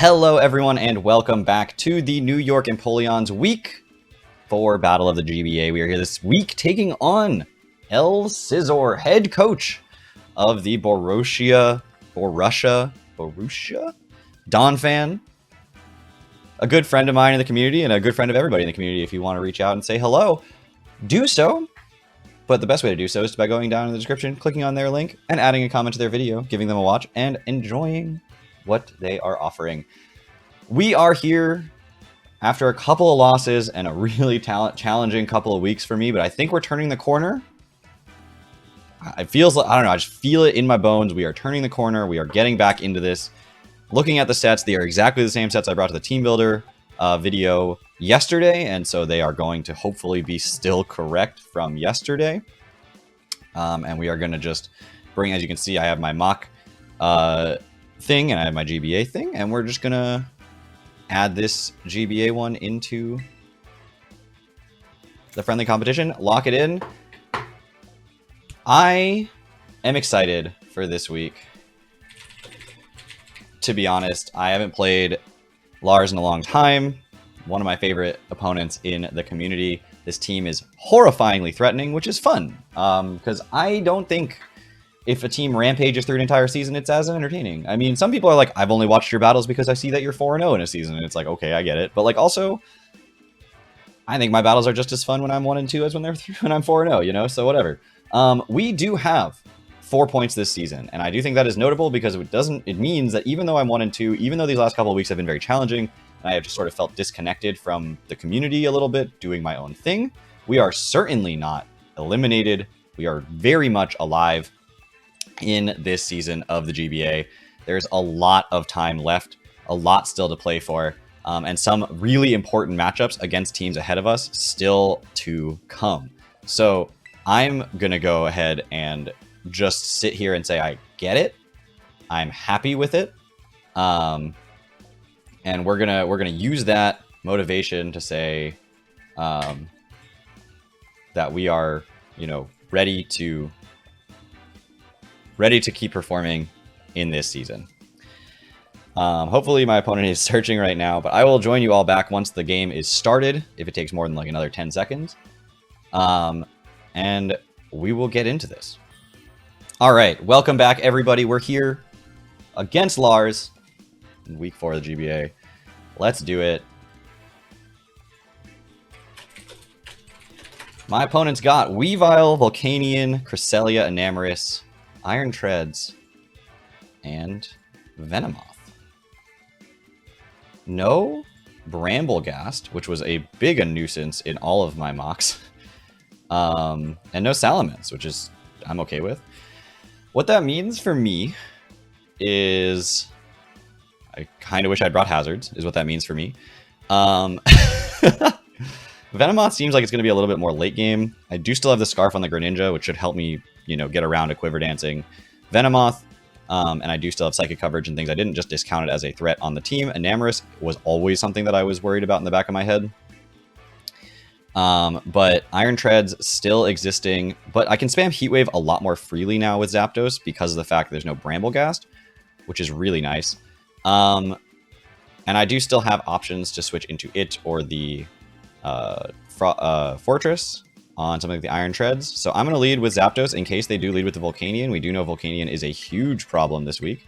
Hello everyone and welcome back to the New York Empoleon's Week 4 Battle of the GBA. We are here this week taking on El Scizor, head coach of the Borussia Donphan. A good friend of mine in the community and a good friend of everybody in the community. If you want to reach out and say hello, do so. But the best way to do so is by going down in the description, clicking on their link, and adding a comment to their video, giving them a watch, and enjoying what they are offering. We are here after a couple of losses and a really challenging couple of weeks for me, but I think we're turning the corner. It feels like, I don't know, I just feel it in my bones. We are turning the corner. We are getting back into this. Looking at the sets, they are exactly the same sets I brought to the Team Builder video yesterday, and so they are going to hopefully be still correct from yesterday. And we are going to just bring, as you can see, I have my mock thing and I have my GBA thing, and we're just going to add this GBA one into the friendly competition, lock it in. I am excited for this week. To be honest, I haven't played Lars in a long time. One of my favorite opponents in the community. This team is horrifyingly threatening, which is fun. Because I don't think if a team rampages through an entire season, it's as entertaining. I mean, some people are like, I've only watched your battles because I see that you're 4-0 in a season. And it's like, okay, I get it. But like, also, I think my battles are just as fun when I'm 1-2 as when I'm 4-0, you know? So whatever. We do have 4 points this season, and I do think that is notable because it means that even though I'm 1-2, even though these last couple of weeks have been very challenging, and I have just sort of felt disconnected from the community a little bit, doing my own thing, we are certainly not eliminated. We are very much alive in this season of the GBA. There's a lot of time left, a lot still to play for, and some really important matchups against teams ahead of us still to come. So I'm gonna go ahead and just sit here and say I get it. I'm happy with it, and we're gonna use that motivation to say that we are, you know, ready to keep performing in this season. Hopefully my opponent is searching right now, but I will join you all back once the game is started, if it takes more than like another 10 seconds. And we will get into this. All right, welcome back, everybody. We're here against Lars in Week 4 of the GBA. Let's do it. My opponent's got Weavile, Volcanion, Cresselia, Enamorus, Iron Treads, and Venomoth. No Bramblegast, which was a big a nuisance in all of my mocks. And no Salamence, which is I'm okay with. What that means for me is I kind of wish I'd brought Hazards, is what that means for me. Venomoth seems like it's going to be a little bit more late game. I do still have the Scarf on the Greninja, which should help me, you know, get around a Quiver Dancing Venomoth. And I do still have Psychic coverage and things. I didn't just discount it as a threat on the team. Enamorus was always something that I was worried about in the back of my head. But Iron Treads still existing, but I can spam Heat Wave a lot more freely now with Zapdos because of the fact that there's no Bramblegast, which is really nice. And I do still have options to switch into it or the Fortress on something like the Iron Treads. So I'm going to lead with Zapdos in case they do lead with the Volcanion. We do know Volcanion is a huge problem this week.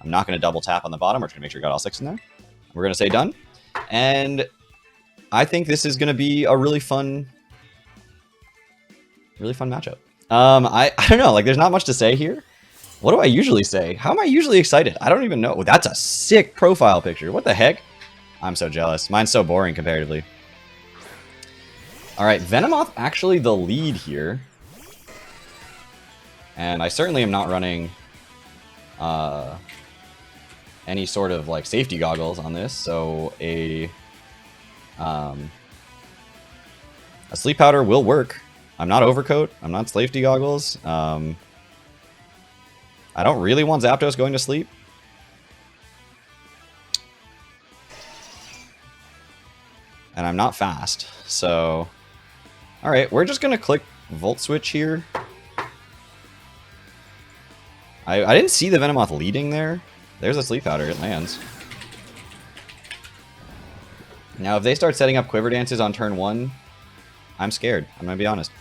I'm not going to double tap on the bottom. We're just going to make sure we got all 6 in there. We're going to say done. And I think this is going to be a really fun matchup. I don't know, like there's not much to say here. What do I usually say? How am I usually excited? I don't even know. That's a sick profile picture. What the heck? I'm so jealous. Mine's so boring comparatively. All right, Venomoth actually the lead here. And I certainly am not running any sort of like safety goggles on this. So a sleep powder will work. I'm not overcoat. I'm not safety goggles. I don't really want Zapdos going to sleep. And I'm not fast. So, all right, we're just going to click Volt Switch here. I didn't see the Venomoth leading there. There's a sleep powder. It lands. Now, if they start setting up Quiver Dances on turn 1, I'm scared. I'm going to be honest.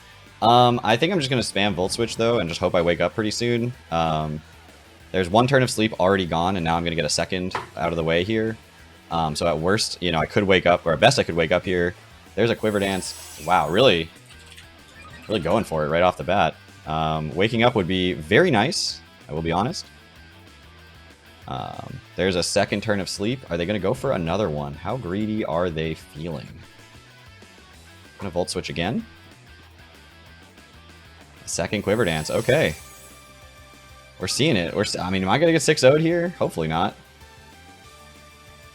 I think I'm just going to spam Volt Switch, though, and just hope I wake up pretty soon. There's 1 turn of sleep already gone, and now I'm going to get a second out of the way here. So at worst, you know, I could wake up, or at best I could wake up here. There's a Quiver Dance. Wow, really going for it right off the bat. Waking up would be very nice, I will be honest. There's a second turn of sleep. Are they going to go for another one? How greedy are they feeling? Going to Volt Switch again. Second Quiver Dance. Okay. We're seeing it. I mean, am I going to get 6-0'd here? Hopefully not.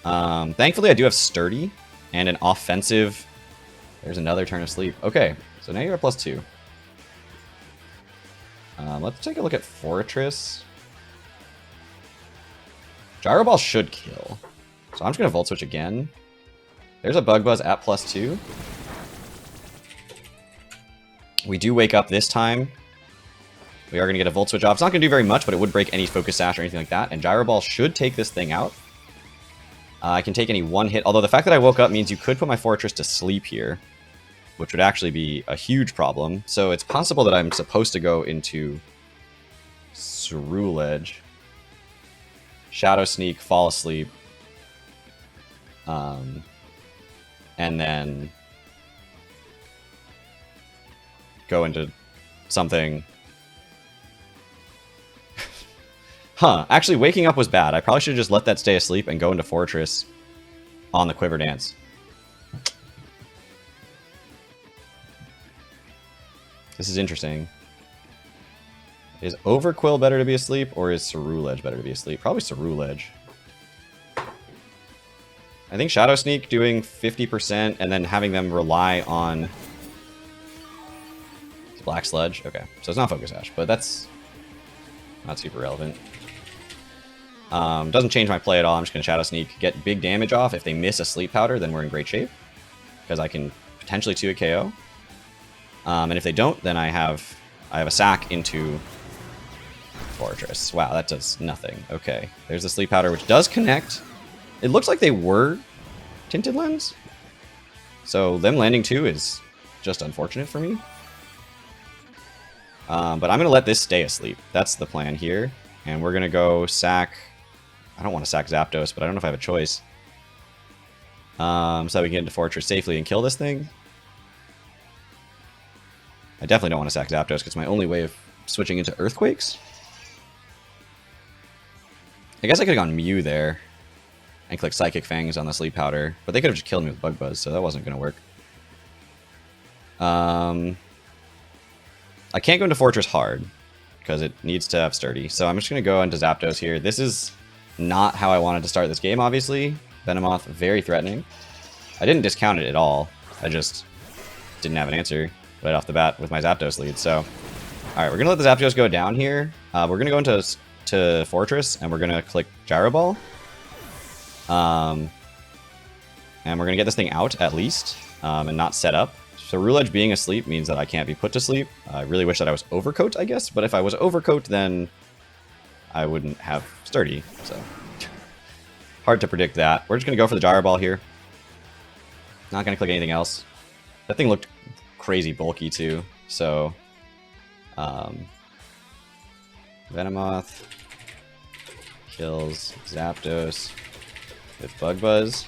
Thankfully, I do have Sturdy and an offensive. There's another turn of sleep. Okay, so now you're at +2. Let's take a look at Fortress. Gyro Ball should kill. So I'm just going to Volt Switch again. There's a Bug Buzz at +2. We do wake up this time. We are going to get a Volt Switch off. It's not going to do very much, but it would break any Focus Sash or anything like that. And Gyro Ball should take this thing out. I can take any one hit. Although the fact that I woke up means you could put my Fortress to sleep here, which would actually be a huge problem. So it's possible that I'm supposed to go into Ceruledge, Shadow Sneak, fall asleep, and then go into something. Huh, actually waking up was bad. I probably should have just let that stay asleep and go into Fortress on the Quiver Dance. This is interesting. Is Overquill better to be asleep, or is Ceruledge better to be asleep? Probably Ceruledge. I think Shadow Sneak doing 50% and then having them rely on Black Sludge. Okay, so it's not Focus Sash, but that's not super relevant. Doesn't change my play at all. I'm just going to Shadow Sneak, get big damage off. If they miss a Sleep Powder, then we're in great shape, because I can potentially 2 a KO. And if they don't, then I have a sack into Fortress. Wow, that does nothing. Okay, there's the Sleep Powder, which does connect. It looks like they were Tinted Lens, so them landing 2 is just unfortunate for me. But I'm going to let this stay asleep. That's the plan here. And we're going to go sack. I don't want to sack Zapdos, but I don't know if I have a choice. So we can get into Fortress safely and kill this thing. I definitely don't want to sack Zapdos because it's my only way of switching into Earthquakes. I guess I could have gone Mew there and click Psychic Fangs on the Sleep Powder, but they could have just killed me with Bug Buzz, so that wasn't going to work. I can't go into Fortress hard because it needs to have Sturdy, so I'm just going to go into Zapdos here. This is not how I wanted to start this game, obviously. Venomoth, very threatening. I didn't discount it at all. I just didn't have an answer right off the bat with my Zapdos lead. So, alright, we're going to let the Zapdos go down here. We're going to go into Fortress, and we're going to click Gyro Ball. And we're going to get this thing out, at least, and not set up. So Ceruledge being asleep means that I can't be put to sleep. I really wish that I was Overcoat, I guess. But if I was Overcoat, then I wouldn't have Sturdy. So hard to predict that. We're just going to go for the Gyro Ball here. Not going to click anything else. That thing looked crazy bulky, too. So Venomoth kills Zapdos with Bug Buzz.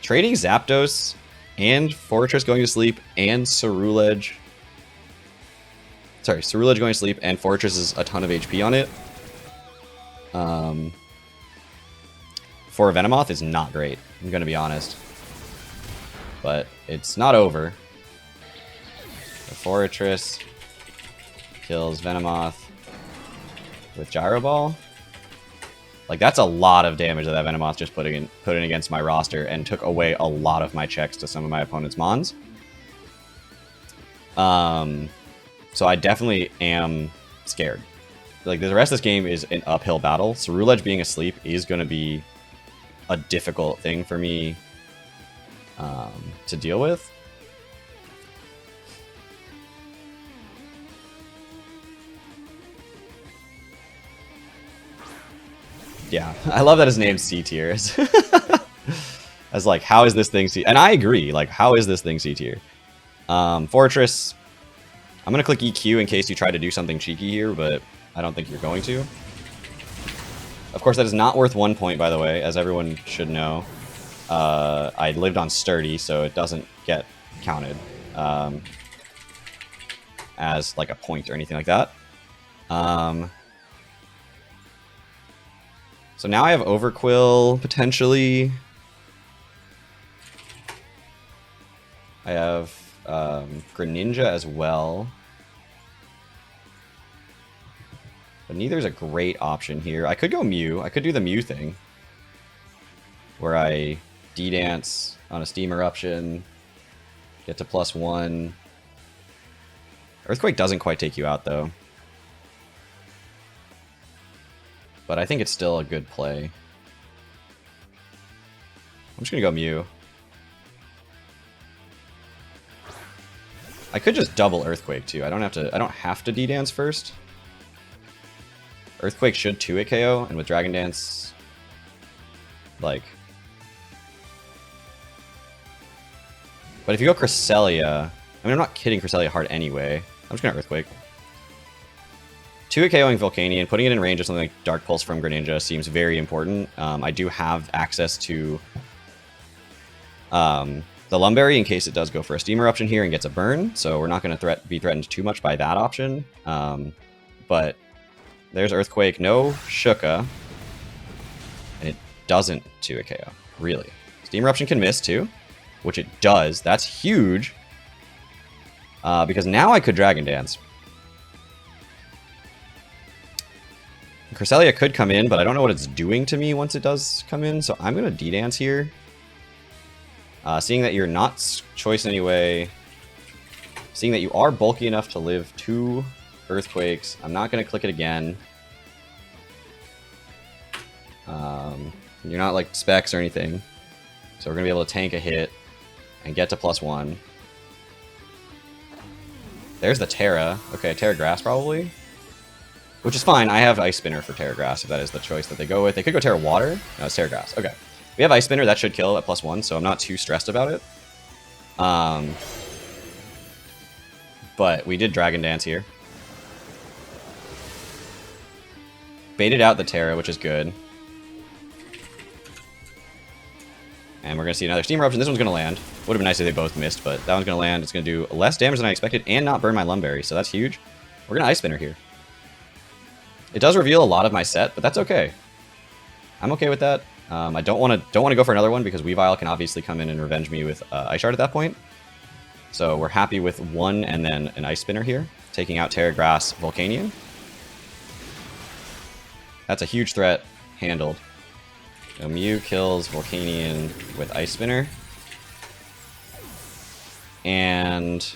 Trading Zapdos and Fortress going to sleep and Ceruledge. Sorry, Ceruledge going to sleep and Fortress is a ton of HP on it. For a Venomoth is not great, I'm going to be honest. But it's not over. The Fortress kills Venomoth with Gyro Ball. Like, that's a lot of damage that Venomoth just put in against my roster and took away a lot of my checks to some of my opponent's mons. So I definitely am scared. Like, the rest of this game is an uphill battle. Ceruledge being asleep is going to be a difficult thing for me to deal with. Yeah, I love that his name's C tier. As like, how is this thing C? And I agree. Like, how is this thing C tier? Fortress. I'm gonna click EQ in case you try to do something cheeky here, but I don't think you're going to. Of course, that is not worth 1 point, by the way, as everyone should know. I lived on Sturdy, so it doesn't get counted as like a point or anything like that. So now I have Overquill, potentially. I have Greninja as well. But neither's a great option here. I could go Mew. I could do the Mew thing. Where I D-Dance on a Steam Eruption. Get to +1. Earthquake doesn't quite take you out, though. But I think it's still a good play. I'm just gonna go Mew. I could just double Earthquake too. I don't have to D-Dance first. Earthquake should 2-hit KO, and with Dragon Dance, like. But if you go Cresselia, I mean, I'm not hitting Cresselia hard anyway. I'm just gonna Earthquake. 2-hit KOing Volcanion, putting it in range of something like Dark Pulse from Greninja seems very important. I do have access to the Lumberry in case it does go for a Steam Eruption here and gets a burn, so we're not going to be threatened too much by that option. But there's Earthquake, no Shuka, and it doesn't 2-hit KO, really. Steam Eruption can miss too, which it does. That's huge, because now I could Dragon Dance. Cresselia could come in, but I don't know what it's doing to me once it does come in, so I'm going to D-Dance here. Seeing that you're not choice anyway, seeing that you are bulky enough to live 2 Earthquakes, I'm not going to click it again. You're not like Specs or anything, so we're going to be able to tank a hit and get to +1. There's the Terra. Okay, Terra Grass probably. Which is fine. I have Ice Spinner for Terra Grass if that is the choice that they go with. They could go Terra Water. No, it's Terra Grass. Okay. We have Ice Spinner. That should kill at +1, so I'm not too stressed about it. But we did Dragon Dance here. Baited out the Terra, which is good. And we're going to see another Steam Eruption. This one's going to land. Would have been nice if they both missed, but that one's going to land. It's going to do less damage than I expected and not burn my Lumberry, so that's huge. We're going to Ice Spinner here. It does reveal a lot of my set, but that's okay. I'm okay with that. I don't want to go for another one because Weavile can obviously come in and revenge me with Ice Shard at that point. So we're happy with 1 and then an Ice Spinner here, taking out Terra Grass Volcanion. That's a huge threat handled. So Mew kills Volcanion with Ice Spinner. And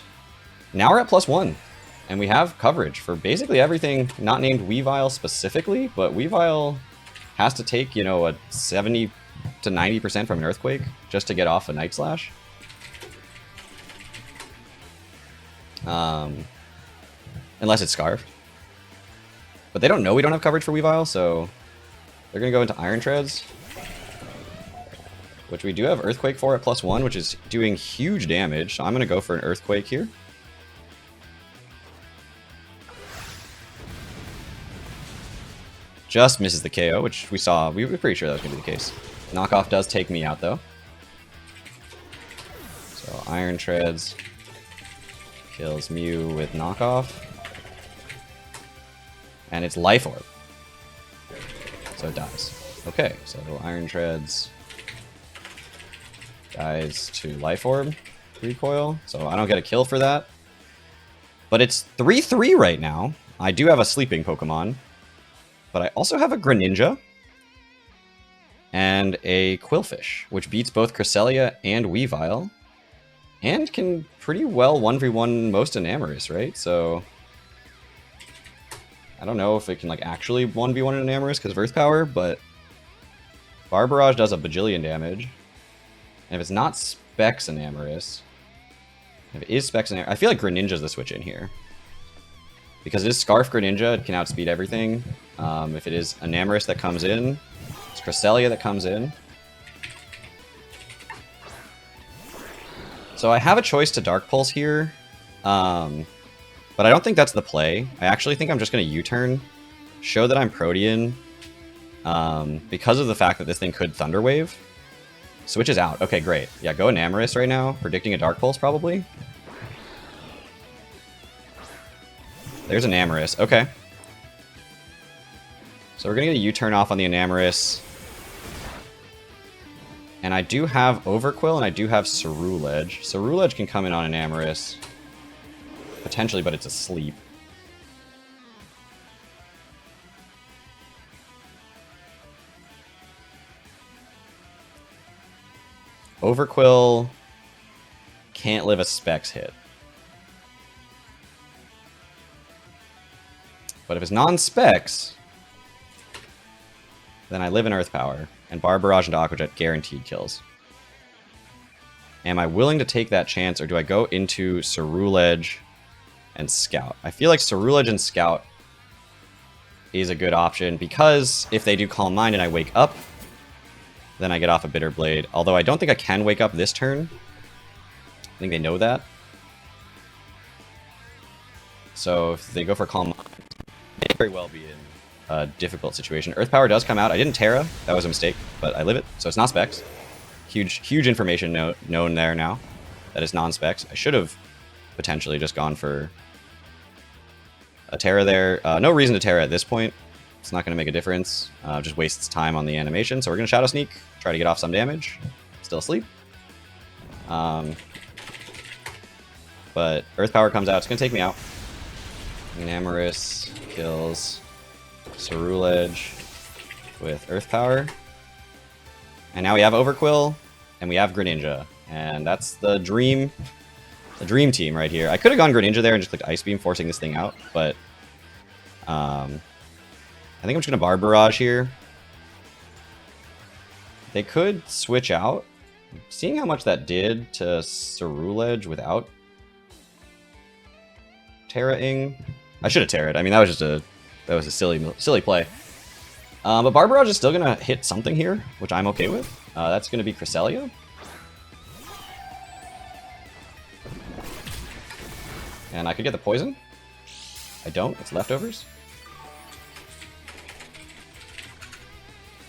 now we're at +1. And we have coverage for basically everything not named Weavile specifically, but Weavile has to take, you know, a 70 to 90% from an Earthquake just to get off a Night Slash. Unless it's Scarfed. But they don't know we don't have coverage for Weavile, so they're going to go into Iron Treads. Which we do have Earthquake for at +1, which is doing huge damage. So I'm going to go for an Earthquake here. Just misses the KO, which we saw. We were pretty sure that was going to be the case. Knockoff does take me out, though. So Iron Treads kills Mew with Knockoff. And it's Life Orb. So it dies. Okay, so Iron Treads dies to Life Orb recoil. So I don't get a kill for that. But it's 3-3 right now. I do have a sleeping Pokemon. But I also have a Greninja and a Quillfish, which beats both Cresselia and Weavile, and can pretty well 1v1 most Enamorous, right? So I don't know if it can like actually 1v1 an Enamorous because of Earth Power, but Bar Barrage does a bajillion damage. And if it's not Specs Enamorous, if it is Specs Enamorous, I feel like Greninja's the switch in here. Because it is Scarf Greninja, it can outspeed everything. If it is Enamorous that comes in, it's Cresselia that comes in. So I have a choice to Dark Pulse here, but I don't think that's the play. I actually think I'm just going to U-turn, show that I'm Protean, because of the fact that this thing could Thunder Wave. Switches out. Okay, great. Yeah, go Enamorous right now, predicting a Dark Pulse probably. There's Enamorous. Okay. So we're going to get a U-turn off on the Enamorous. And I do have Overquill, and I do have Ceruledge. Ceruledge can come in on Enamorous. Potentially, but it's asleep. Overquill can't live a Specs hit. But if it's non-Specs, then I live in Earth Power. And Bar Barrage into Aqua Jet guaranteed kills. Am I willing to take that chance, or do I go into Ceruledge and Scout? I feel like Ceruledge and Scout is a good option, because if they do Calm Mind and I wake up, then I get off a Bitter Blade. Although I don't think I can wake up this turn. I think they know that. So if they go for Calm Mind, they may very well be in a difficult situation. Earth Power does come out. I didn't Terra. That was a mistake, but I live it. So it's not Specs. Huge information known there now. That is non-Specs. I should have potentially just gone for a Terra there. No reason to Terra at this point. It's not going to make a difference. Just wastes time on the animation. So we're going to Shadow Sneak. Try to get off some damage. Still asleep. But Earth Power comes out. It's going to take me out. Enamorous kills Ceruledge with Earth Power. And now we have Overquill, and we have Greninja. And that's the dream team right here. I could have gone Greninja there and just clicked Ice Beam, forcing this thing out, but I think I'm just going to Barb Barrage here. They could switch out. Seeing how much that did to Ceruledge without Terra-ing. I should have Terra'd. I mean, that was a silly play. But Barb Barrage is still going to hit something here, which I'm okay with. That's going to be Cresselia. And I could get the poison. I don't. It's leftovers.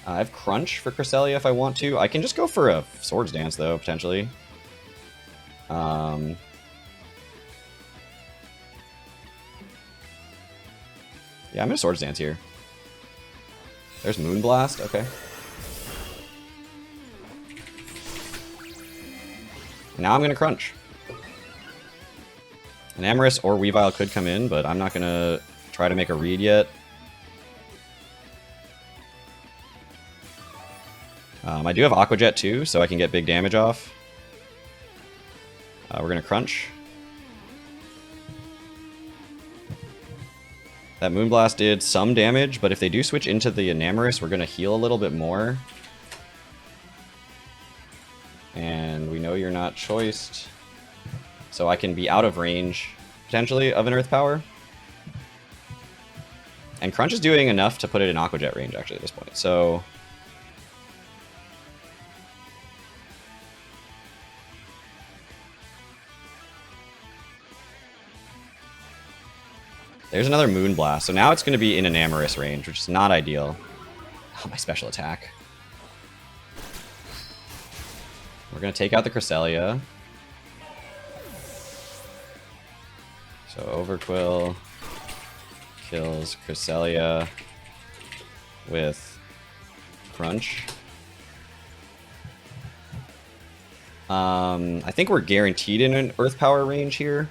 I have Crunch for Cresselia if I want to. I can just go for a Swords Dance, though, potentially. Yeah, I'm going to Swords Dance here. There's Moonblast. Okay. Now I'm going to Crunch. Enamorous or Weavile could come in, but I'm not going to try to make a read yet. I do have Aqua Jet too, so I can get big damage off. We're going to Crunch. That Moonblast did some damage, but if they do switch into the Enamorous, we're going to heal a little bit more. And we know you're not choiced. So I can be out of range, potentially, of an Earth Power. And Crunch is doing enough to put it in Aqua Jet range, actually, at this point. So there's another Moonblast. So now it's going to be in Enamorous range, which is not ideal. Oh, my special attack. We're going to take out the Cresselia. So Overquill kills Cresselia with Crunch. I think we're guaranteed in an Earth Power range here.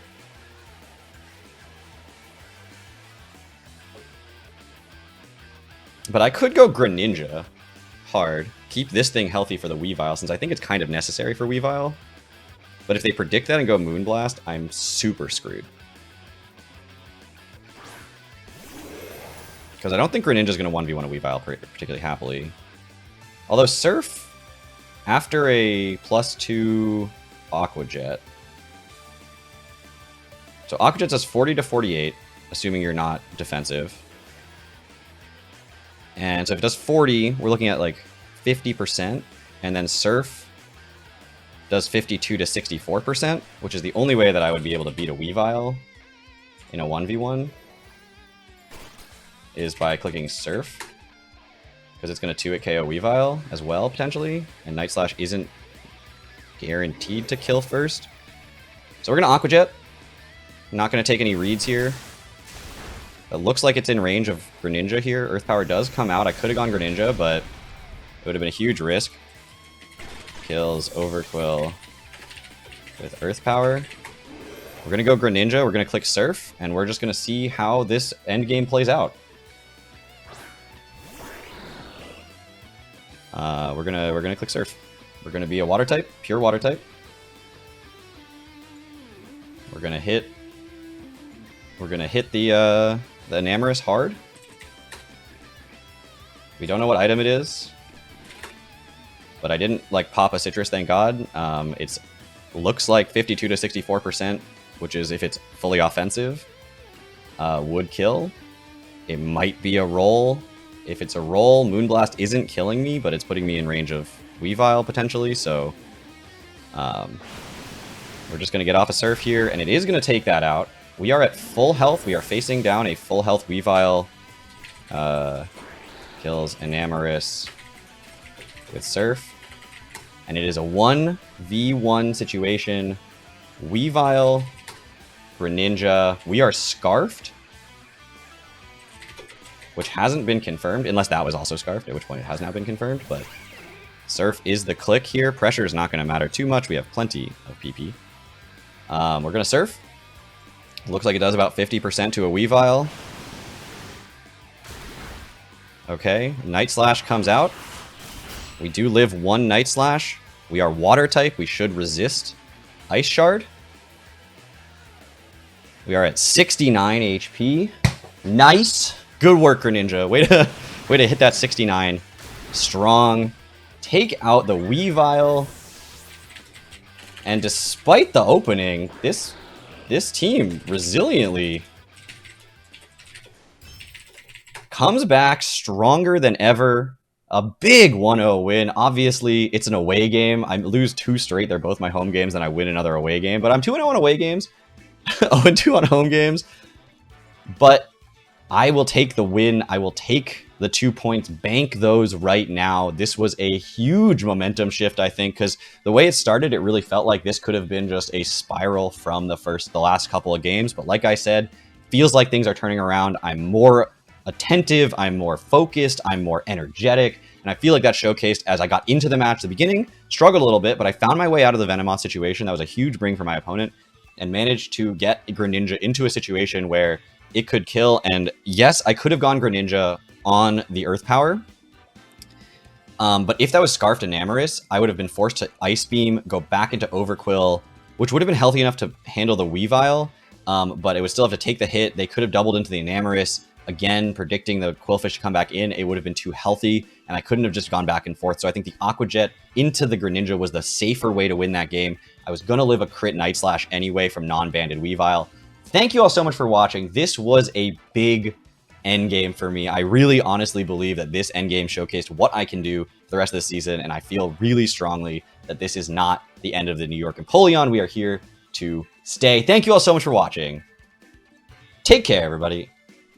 But I could go Greninja hard. Keep this thing healthy for the Weavile, since I think it's kind of necessary for Weavile. But if they predict that and go Moonblast, I'm super screwed. Because I don't think Greninja's going to 1v1 a Weavile particularly happily. Although Surf, after a +2 Aqua Jet. So Aqua Jet does 40 to 48, assuming you're not defensive. And so if it does 40, we're looking at like 50%. And then Surf does 52 to 64%, which is the only way that I would be able to beat a Weavile in a 1v1, is by clicking Surf, because it's going to 2-hit KO Weavile as well, potentially, and Night Slash isn't guaranteed to kill first. So we're going to Aqua Jet. Not going to take any reads here. It looks like it's in range of Greninja here. Earth Power does come out. I could have gone Greninja, but it would have been a huge risk. Kills Overquill with Earth Power. We're going to go Greninja. We're going to click Surf, and we're just going to see how this end game plays out. We're gonna click Surf. We're gonna be a Water type, pure Water type. We're gonna hit the Enamorous hard. We don't know what item it is, but I didn't like pop a Citrus, thank God. It's looks like 52 to 64%, which is if it's fully offensive, would kill. It might be a roll. If it's a roll, Moonblast isn't killing me, but it's putting me in range of Weavile potentially, so we're just going to get off a Surf here, and it is going to take that out. We are at full health. We are facing down a full health Weavile. Kills Enamorous with Surf. And it is a 1v1 situation. Weavile, Greninja. We are Scarfed, which hasn't been confirmed, unless that was also Scarfed, at which point it has now been confirmed, but Surf is the click here. Pressure is not going to matter too much. We have plenty of PP. We're going to Surf. Looks like it does about 50% to a Weavile. Okay, Night Slash comes out. We do live one Night Slash. We are Water type. We should resist Ice Shard. We are at 69 HP. Nice. Good work, Greninja. Way to hit that 69. Strong. Take out the Weavile. And despite the opening, this team resiliently comes back stronger than ever. A big 1-0 win. Obviously, it's an away game. I lose 2 straight. They're both my home games, and I win another away game. But I'm 2-0 on away games. 0-2 on home games. But I will take the win. I will take the 2 points, bank those right now. This was a huge momentum shift, I think, because the way it started, it really felt like this could have been just a spiral from the last couple of games. But like I said, feels like things are turning around. I'm more attentive, I'm more focused, I'm more energetic, and I feel like that showcased as I got into the match at the beginning. Struggled a little bit, but I found my way out of the Venomoth situation. That was a huge bring for my opponent, and managed to get Greninja into a situation where it could kill. And yes, I could have gone Greninja on the Earth Power, but if that was Scarfed Enamorous, I would have been forced to Ice Beam, go back into Overquill, which would have been healthy enough to handle the Weavile, but it would still have to take the hit. They could have doubled into the Enamorous. Again, predicting the Quillfish to come back in, it would have been too healthy, and I couldn't have just gone back and forth. So I think the Aqua Jet into the Greninja was the safer way to win that game. I was going to live a crit Night Slash anyway from non-banded Weavile. Thank you all so much for watching. This was a big endgame for me. I really honestly believe that this endgame showcased what I can do for the rest of the season, and I feel really strongly that this is not the end of the New York Empoleon. We are here to stay. Thank you all so much for watching. Take care, everybody.